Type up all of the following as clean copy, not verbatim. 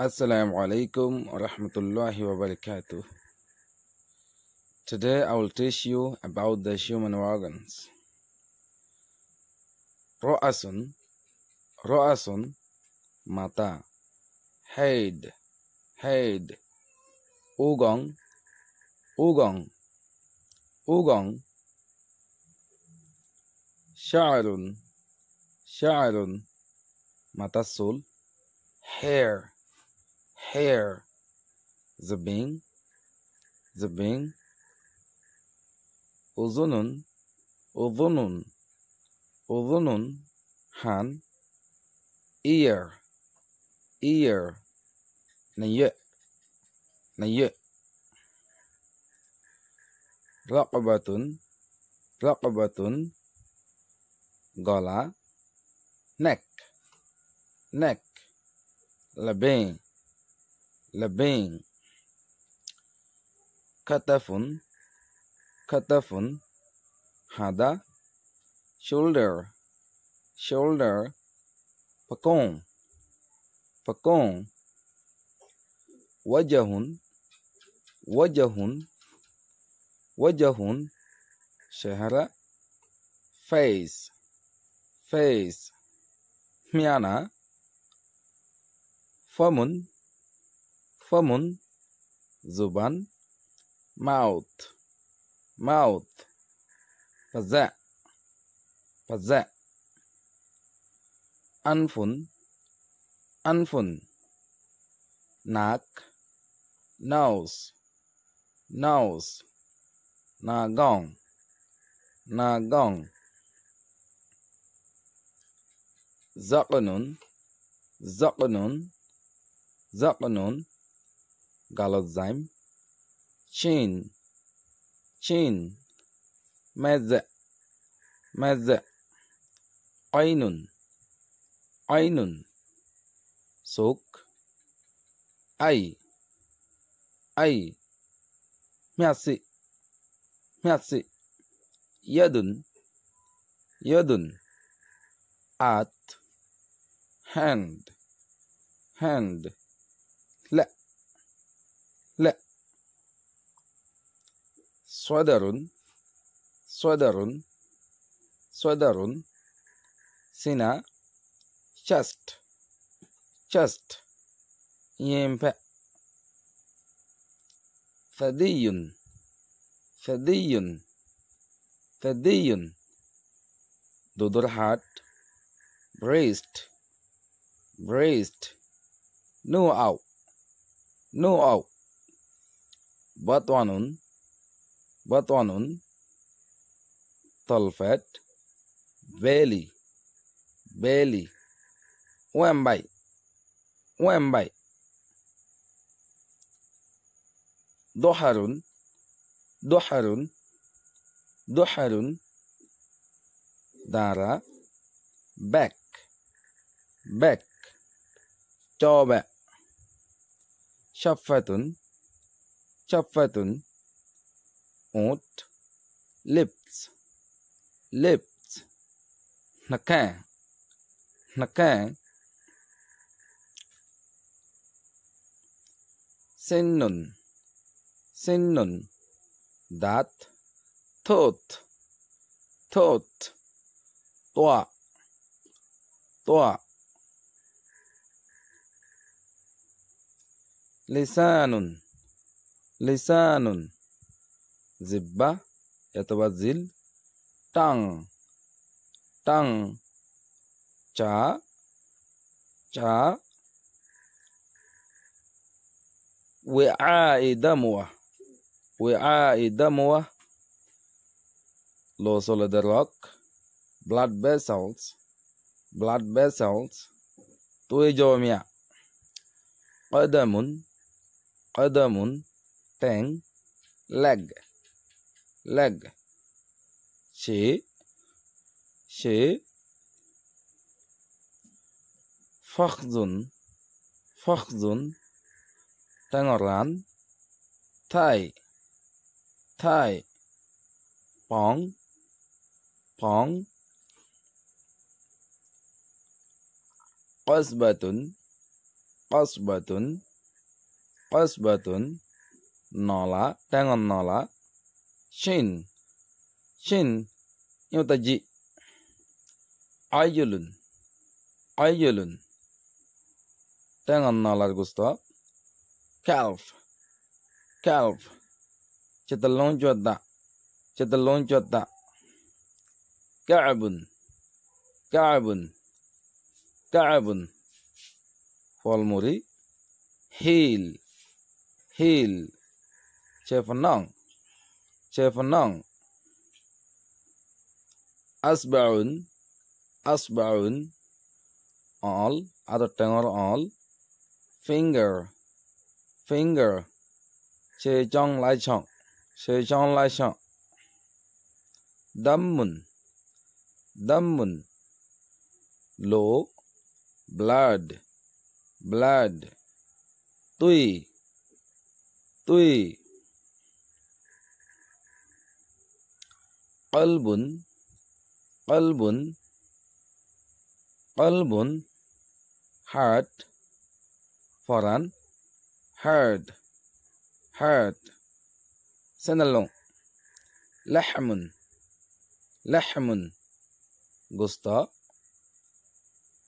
Assalamu alaikum wa rahmatullahi wa barakatuh. Today I will teach you about the human organs. Ra'asun, mata. Head, Ugong, Sha'run, mata sul. Hair, Zabing, Uzunun, Han. Ear, Naye, Raqabatun, Gala. Neck, Labing, Katafun, Hada. Shoulder, Pakong, Wajahun, Shahara. Face, Miana. Famun, Zuban. Mouth, Paza. Anfun, Nak. Nose, Nagong, Zaqanun, Galazime. Chin, Meze. Ainun, Suk. Ai, Myasi. Yadun, At. Hand, Le. Swadarun, Sina. Chest, Yempe. Thadiyun, Dudurhat. Breast, Nuau. Batwanun, Tolfet. Belly, Wembai. Doharun, Dara. Back. Coba. Shafatun, Oat. Lips. Nakang. Sinnun, Dat. Throat. Toa. Lisanun, Zibba. Yatawazil. Tongue. Cha. Wi'a'i damwa. Losol of the rock. Blood vessels. Tuijomia. Qadamun, Tang. Leg. She. Fakhzun, Tangoran. Thigh. Pong. Qasbatun, qasbatun, qasbatun, nola, tangan nola, shin, shin, yung taji, ayulun, ayulun, tangan nolar gusto, calf, calf, cetelong jota, cetelong jota, ka'bun, ka'bun, ka'bun, ফলমুরি, heel, heel, চেফনং, চেফনং, asbaun, asbaun, all, atau tengor all, finger, finger, chejong lai chong, chejong lai chong, dammun, dammun, low, blood, blood, tui, tui, qalbun, qalbun, qalbun, heart, foran, heart, heart, senalong, lahmun, lahmun, gusto,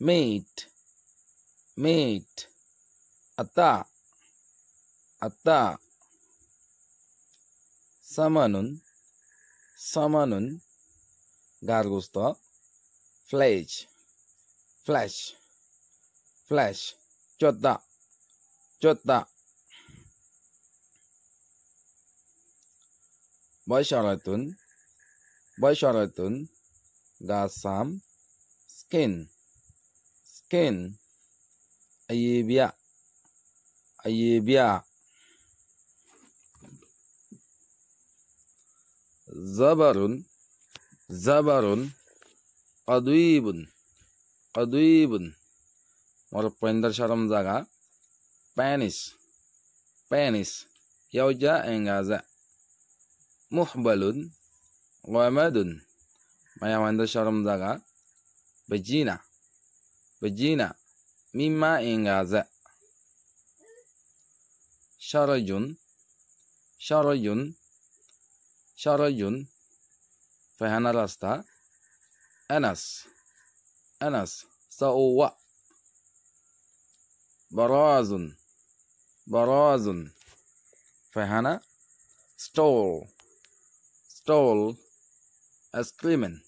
meat, meat, ata, ata, samanun, samanun, gar gusto, flesh, flesh, flesh, jota, jota, basyaratun, basyaratun, gasam, skin, skin, ayibya, ayibya, zabarun, zabarun, qadwibun, qadwibun, morpender sharam jaga, penis, penis, yauja engaza, muhbalun, wamadun, mayawanda sharam jaga, vagina, vagina, mimma engaza, sharajun, sharajun, sharajun, fahana rasta, anas, anas, sauwa, barazun, barazun, fahana, stole, stole, excrement,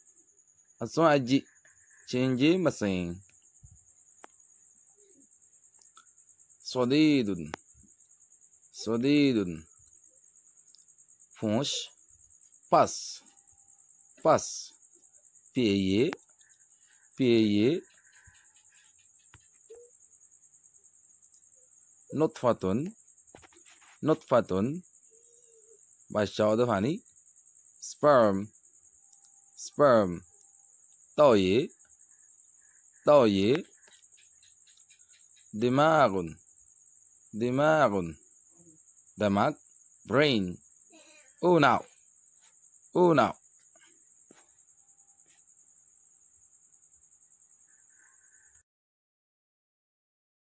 aswaji, change mesin, swadidun, swadidun, fush, pas, pas, paye, paye, nutfatun, nutfatun, basyawdafani, sperm, sperm, toye, toye, dimagun, dimagun, damak, brain, unaw, unaw,